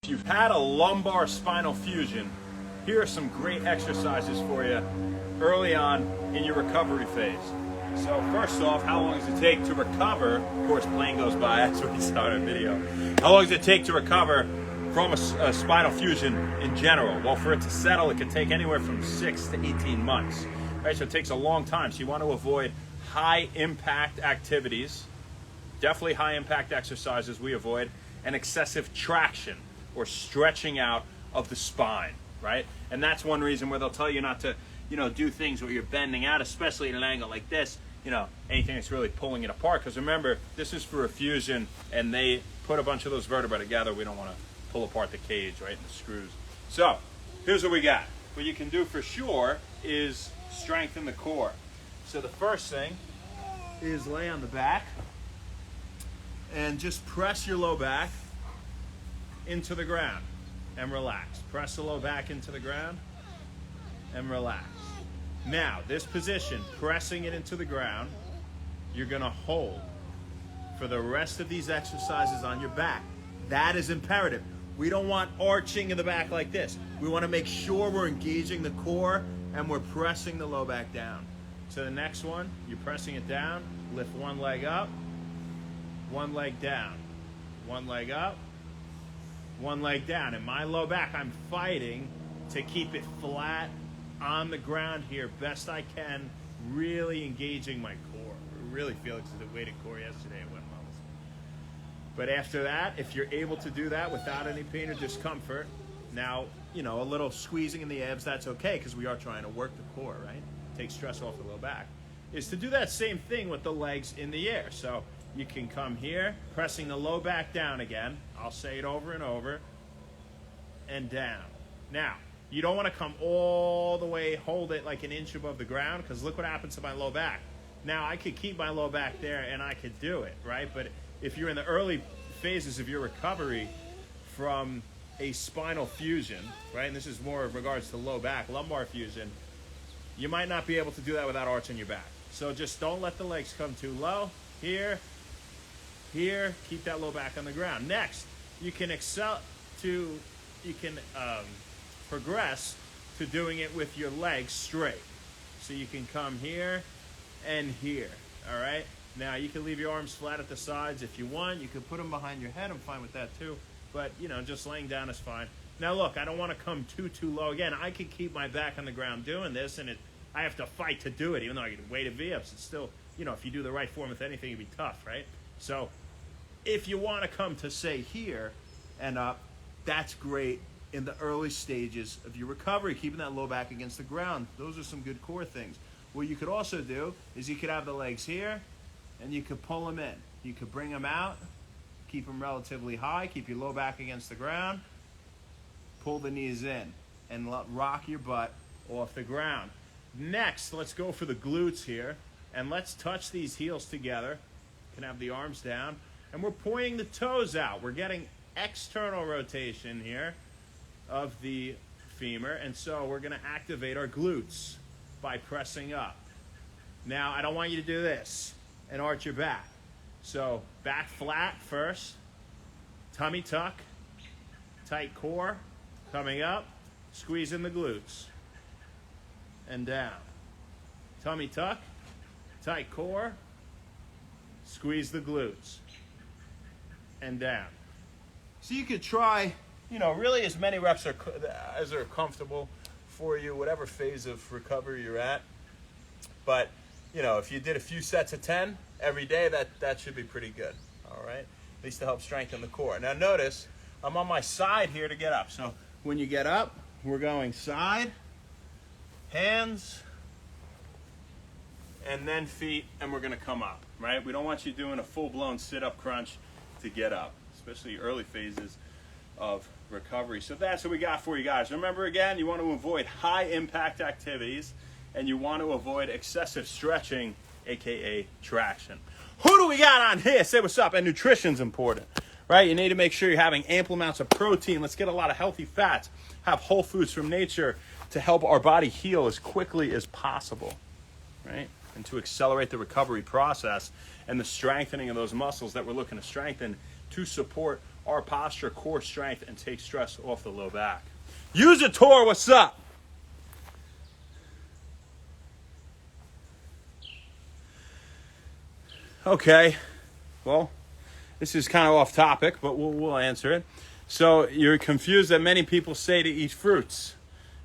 If you've had a lumbar spinal fusion, here are some great exercises for you early on in your recovery phase. So first off, how long does it take to recover? Of course, plane goes by as we start our video. How long does it take to recover from a spinal fusion in general? Well, for it to settle, it could take anywhere from 6 to 18 months. Right, so it takes a long time. So you want to avoid high impact activities, definitely high impact exercises we avoid, and excessive traction or stretching out of the spine, right? And that's one reason where they'll tell you not to, do things where you're bending out, especially at an angle like this, anything that's really pulling it apart. Because remember, this is for a fusion, and they put a bunch of those vertebrae together. We don't want to pull apart the cage, right, and the screws. So here's what we got. What you can do for sure is strengthen the core. So the first thing is lay on the back and just press your low back into the ground and relax. Press the low back into the ground and relax. Now, this position, pressing it into the ground, you're gonna hold for the rest of these exercises on your back. That is imperative. We don't want arching in the back like this. We wanna make sure we're engaging the core and we're pressing the low back down. So the next one, you're pressing it down, lift one leg up, one leg down, one leg up, one leg down. In my low back, I'm fighting to keep it flat on the ground here best I can, really engaging my core. I really feel it because the weighted core yesterday it went well. But after that, if you're able to do that without any pain or discomfort, now, a little squeezing in the abs, that's okay because we are trying to work the core, right? Take stress off the low back. Is to do that same thing with the legs in the air. So you can come here, pressing the low back down again. I'll say it over and over, and down. Now, you don't want to come all the way, hold it like an inch above the ground, because look what happens to my low back. Now, I could keep my low back there and I could do it, right? But if you're in the early phases of your recovery from a spinal fusion, right, and this is more in regards to low back, lumbar fusion, you might not be able to do that without arching your back. So just don't let the legs come too low. Here, keep that low back on the ground. Next, you can progress to doing it with your legs straight. So you can come here and here, all right? Now, you can leave your arms flat at the sides if you want. You can put them behind your head. I'm fine with that too. But, just laying down is fine. Now, look, I don't want to come too low. Again, I can keep my back on the ground doing this, and I have to fight to do it. Even though I can weighted V-ups, it's still, if you do the right form with anything, it'd be tough, right? So if you want to come to, say, here and up, that's great in the early stages of your recovery, keeping that low back against the ground. Those are some good core things. What you could also do is you could have the legs here, and you could pull them in. You could bring them out, keep them relatively high, keep your low back against the ground, pull the knees in, and rock your butt off the ground. Next, let's go for the glutes here, and let's touch these heels together. You can have the arms down, and we're pointing the toes out. We're getting external rotation here of the femur, and so we're going to activate our glutes by pressing up. Now, I don't want you to do this and arch your back. So back flat first, tummy tuck, tight core, coming up, squeeze in the glutes, and down. Tummy tuck, tight core, squeeze the glutes, and down. So you could try, really as many reps as are comfortable for you, whatever phase of recovery you're at. But, if you did a few sets of 10 every day, that should be pretty good, all right? At least to help strengthen the core. Now notice, I'm on my side here to get up. So when you get up, we're going side, hands, and then feet, and we're gonna come up, right? We don't want you doing a full-blown sit-up crunch to get up, especially early phases of recovery. So that's what we got for you guys. Remember again, you want to avoid high impact activities and you want to avoid excessive stretching, aka traction. Who do we got on here? Say what's up. And nutrition's important, right? You need to make sure you're having ample amounts of protein. Let's get a lot of healthy fats. Have whole foods from nature to help our body heal as quickly as possible, right? And to accelerate the recovery process and the strengthening of those muscles that we're looking to strengthen to support our posture, core strength, and take stress off the low back. Use a tour, what's up? Okay, well, this is kind of off topic, but we'll answer it. So you're confused that many people say to eat fruits.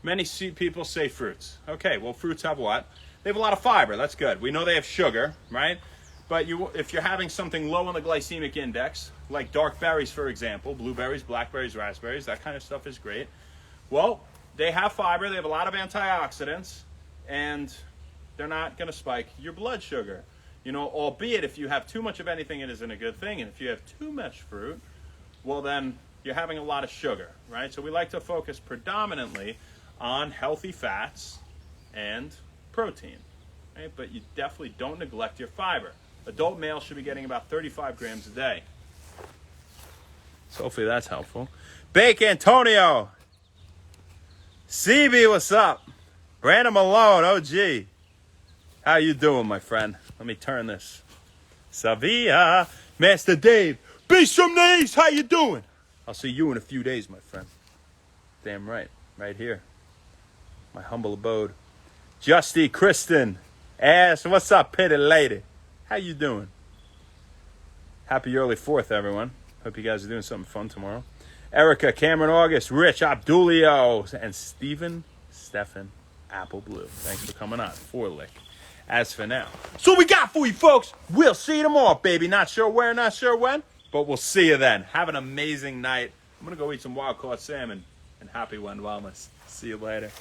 Many people say fruits. Okay, well, fruits have what? They have a lot of fiber. That's good. We know they have sugar, right? But if you're having something low on the glycemic index, like dark berries, for example, blueberries, blackberries, raspberries, that kind of stuff is great. Well, they have fiber. They have a lot of antioxidants, and they're not going to spike your blood sugar. You know, albeit if you have too much of anything, it isn't a good thing. And if you have too much fruit, well, then you're having a lot of sugar, right? So we like to focus predominantly on healthy fats and protein, right? But you definitely don't neglect your fiber. Adult males should be getting about 35 grams a day. So hopefully that's helpful. Bake Antonio. CB, what's up? Brandon Malone, OG. How you doing, my friend? Let me turn this. Sevilla, Master Dave. Beast from the East, how you doing? I'll see you in a few days, my friend. Damn right. Right here. My humble abode. Justy Kristen. Ash, what's up, pitty lady? How you doing? Happy early 4th, everyone. Hope you guys are doing something fun tomorrow. Erica, Cameron August, Rich, Abdulio, and Stephen Apple Blue. Thanks for coming on. 4-lick. As for now. So we got for you, folks. We'll see you tomorrow, baby. Not sure where, not sure when, but we'll see you then. Have an amazing night. I'm going to go eat some wild-caught salmon, and happy wellness. See you later.